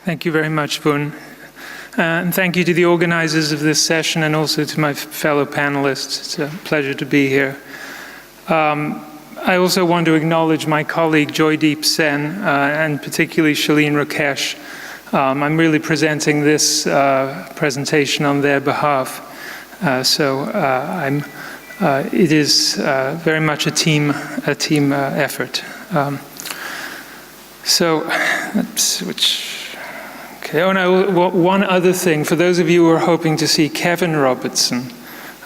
Thank you very much, Boon. And thank you to the organizers of this session and also to my fellow panelists. It's a pleasure to be here. I also want to acknowledge my colleague Joydeep Sen and particularly Shalene Rakesh. I'm really presenting this presentation on their behalf. It is very much a team effort. So let's switch. Okay. Oh no! One other thing for those of you who are hoping to see Kevin Robertson,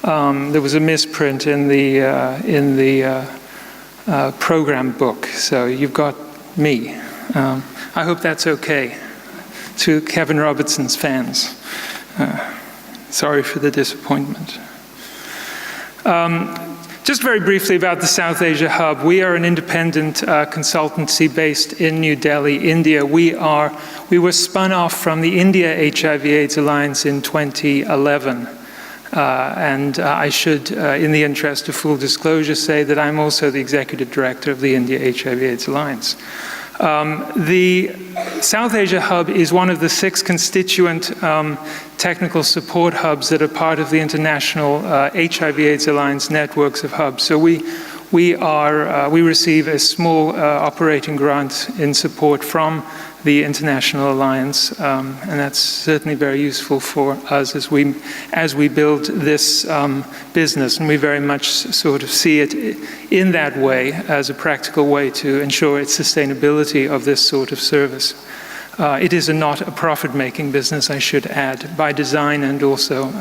there was a misprint in the program book, so you've got me. I hope that's okay to Kevin Robertson's fans. Sorry for the disappointment. Just very briefly about the South Asia Hub. We are an independent consultancy based in New Delhi, India. We were spun off from the India HIV/AIDS Alliance in 2011. And I should, in the interest of full disclosure, say that I'm also the executive director of the India HIV/AIDS Alliance. The South Asia Hub is one of the 6 constituent technical support hubs that are part of the international HIV/AIDS Alliance networks of hubs. So we receive a small operating grant in support from the International Alliance, and that's certainly very useful for us as we build this business, and we very much sort of see it in that way as a practical way to ensure its sustainability of this sort of service. It is not a profit-making business, I should add, by design and also,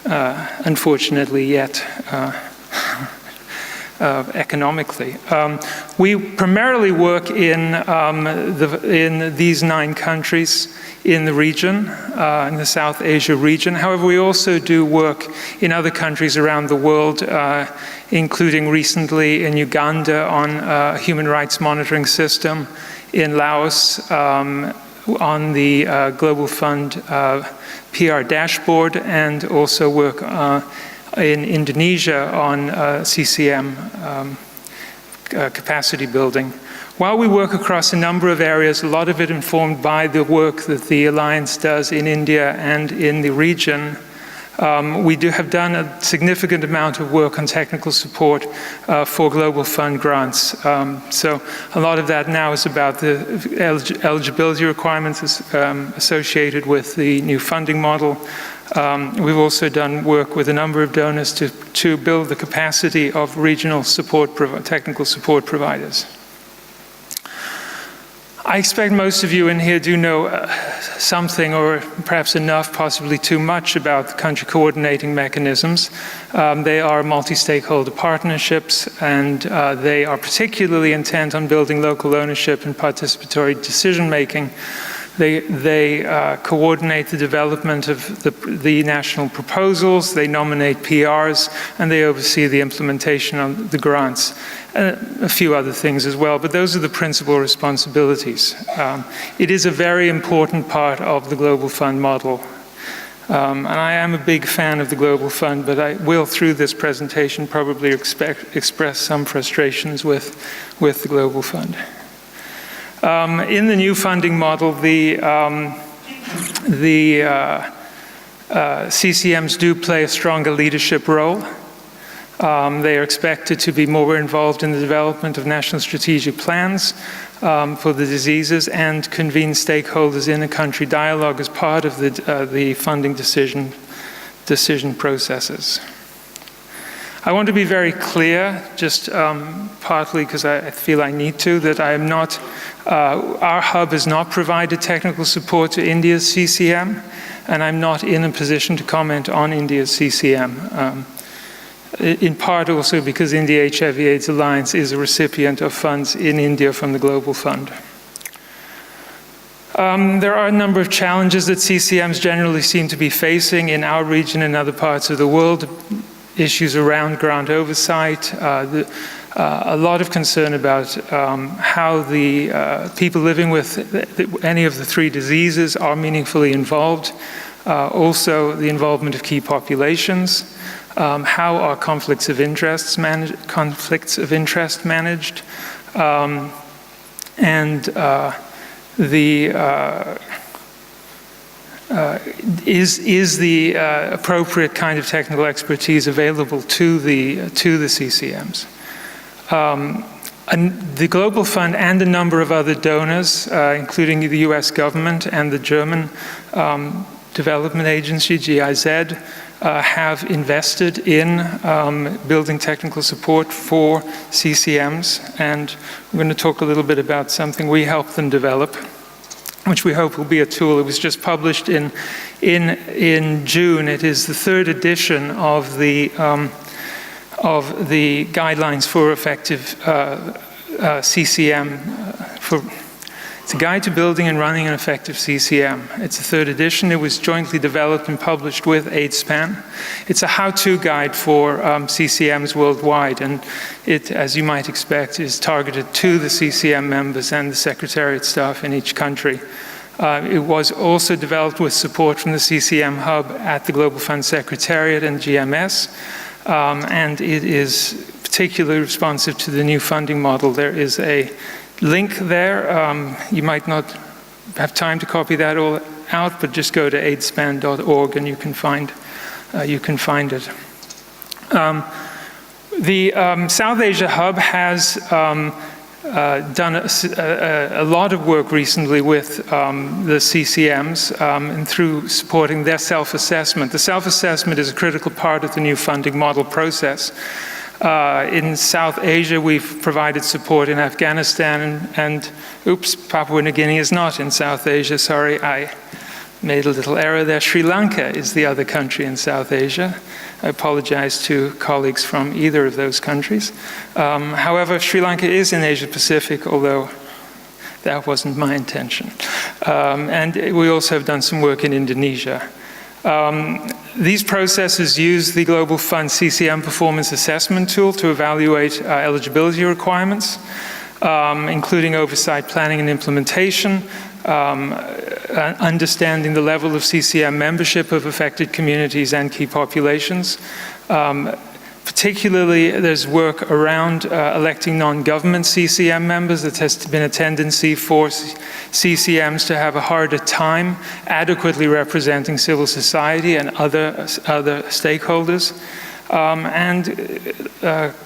unfortunately, yet economically. We primarily work in these 9 countries in the region, in the South Asia region. However, we also do work in other countries around the world, including recently in Uganda on a human rights monitoring system, in Laos on the Global Fund PR dashboard, and also work in Indonesia on CCM capacity building. While we work across a number of areas, a lot of it informed by the work that the Alliance does in India and in the region, we have done a significant amount of work on technical support for Global Fund grants. So a lot of that now is about the eligibility requirements associated with the new funding model. We've also done work with a number of donors to build the capacity of regional technical support providers. I expect most of you in here do know something, or perhaps enough, possibly too much, about the country coordinating mechanisms. They are multi-stakeholder partnerships, and they are particularly intent on building local ownership and participatory decision-making. They coordinate the development of the national proposals, they nominate PRs, and they oversee the implementation of the grants. A few other things as well, but those are the principal responsibilities. It is a very important part of the Global Fund model. And I am a big fan of the Global Fund, but I will, through this presentation, probably express some frustrations with the Global Fund. In the new funding model, the CCMs do play a stronger leadership role. They are expected to be more involved in the development of national strategic plans for the diseases and convene stakeholders in a country dialogue as part of the funding decision processes. I want to be very clear, just partly because I feel I need to, that I am not, our hub has not provided technical support to India's CCM, and I'm not in a position to comment on India's CCM. In part also because India HIV/AIDS Alliance is a recipient of funds in India from the Global Fund. There are a number of challenges that CCMs generally seem to be facing in our region and other parts of the world. Issues around grant oversight, a lot of concern about how the people living with any of the 3 diseases are meaningfully involved. Also, the involvement of key populations. How are conflicts of interest managed? And is the appropriate kind of technical expertise available to the CCMs. And the Global Fund and a number of other donors, including the US government and the German Development Agency, GIZ, have invested in building technical support for CCMs. And I'm going to talk a little bit about something we helped them develop, which we hope will be a tool. It was just published in June. It is the third edition of the guidelines for effective CCM. It's a guide to building and running an effective CCM. It's the third edition. It was jointly developed and published with AidSpan. It's a how-to guide for CCMs worldwide, and it, as you might expect, is targeted to the CCM members and the Secretariat staff in each country. It was also developed with support from the CCM Hub at the Global Fund Secretariat and GMS. And it is particularly responsive to the new funding model. There is a link there. You might not have time to copy that all out, but just go to aidspan.org and you can find it. The South Asia Hub has done a lot of work recently with the CCMs and through supporting their self-assessment. The self-assessment is a critical part of the new funding model process. In South Asia, we've provided support in Afghanistan and Papua New Guinea is not in South Asia. Sorry, I made a little error there. Sri Lanka is the other country in South Asia. I apologize to colleagues from either of those countries. However, Sri Lanka is in Asia Pacific, although that wasn't my intention. And we also have done some work in Indonesia. These processes use the Global Fund CCM Performance Assessment tool to evaluate eligibility requirements, including oversight, planning, and implementation, understanding the level of CCM membership of affected communities and key populations. Particularly, there's work around electing non-government CCM members. There has been a tendency for CCMs to have a harder time adequately representing civil society and other stakeholders.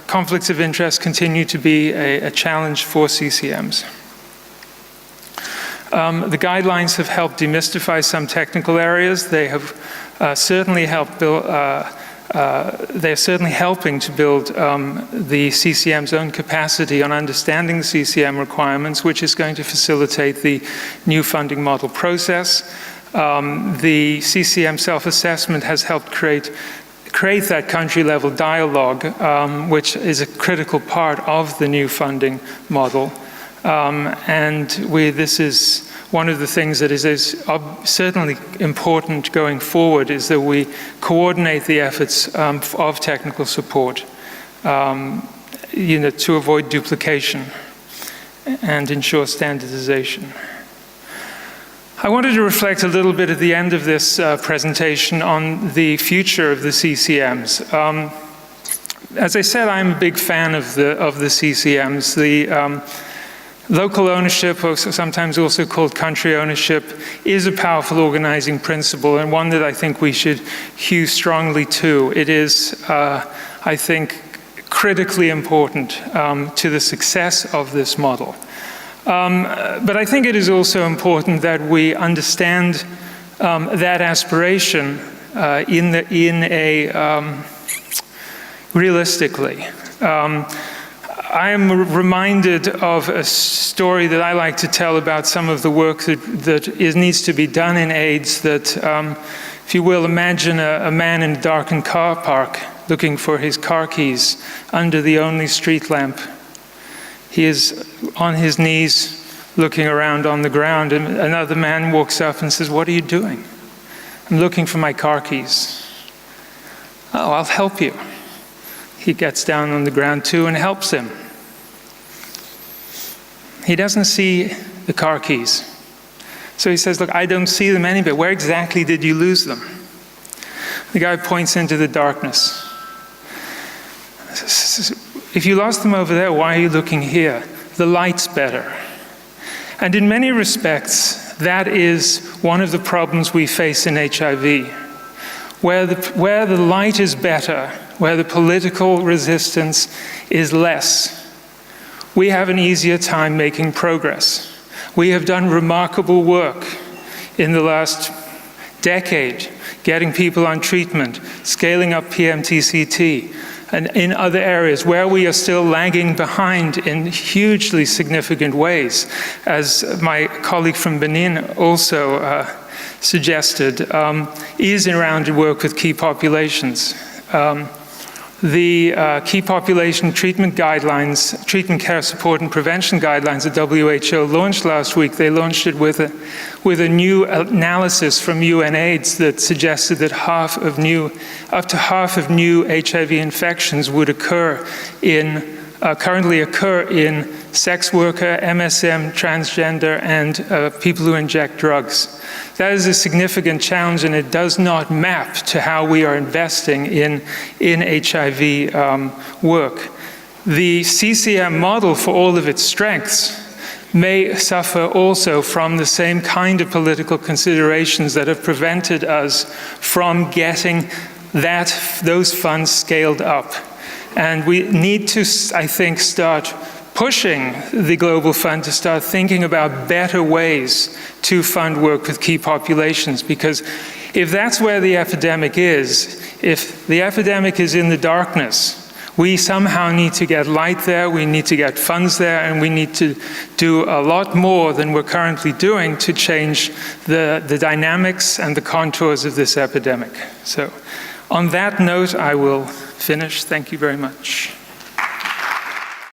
Conflicts of interest continue to be a challenge for CCMs. The guidelines have helped demystify some technical areas. They have certainly helped build they're certainly helping to build the CCM's own capacity on understanding the CCM requirements, which is going to facilitate the new funding model process. The CCM self-assessment has helped create that country-level dialogue, which is a critical part of the new funding model. This is one of the things that is certainly important going forward, is that we coordinate the efforts of technical support, to avoid duplication and ensure standardization. I wanted to reflect a little bit at the end of this presentation on the future of the CCMs. As I said, I'm a big fan of the CCMs. The local ownership, or sometimes also called country ownership, is a powerful organizing principle and one that I think we should hew strongly to. It is, I think, critically important to the success of this model. But I think it is also important that we understand that aspiration realistically. I am reminded of a story that I like to tell about some of the work that needs to be done in AIDS, that, if you will, imagine a man in a darkened car park looking for his car keys under the only street lamp. He is on his knees looking around on the ground, and another man walks up and says, "What are you doing?" "I'm looking for my car keys." "Oh, I'll help you." He gets down on the ground too and helps him. He doesn't see the car keys. So he says, "Look, I don't see them anywhere. Where exactly did you lose them?" The guy points into the darkness. "If you lost them over there, why are you looking here? The light's better." And in many respects, That is one of the problems we face in HIV. Where the light is better, where the political resistance is less, we have an easier time making progress. We have done remarkable work in the last decade, getting people on treatment, scaling up PMTCT, and in other areas where we are still lagging behind in hugely significant ways, as my colleague from Benin also suggested, is around work with key populations. The key population treatment guidelines, treatment, care, support, and prevention guidelines that WHO launched last week, they launched it with a new analysis from UNAIDS that suggested that up to half of new HIV infections would currently occur in sex worker, MSM, transgender, and people who inject drugs. That is a significant challenge, and it does not map to how we are investing in HIV work. The CCM model, for all of its strengths, may suffer also from the same kind of political considerations that have prevented us from getting those funds scaled up. And we need to, I think, start pushing the Global Fund to start thinking about better ways to fund work with key populations, because if that's where the epidemic is, if the epidemic is in the darkness, we somehow need to get light there, we need to get funds there, and we need to do a lot more than we're currently doing to change the dynamics and the contours of this epidemic. So on that note, I will finish. Thank you very much.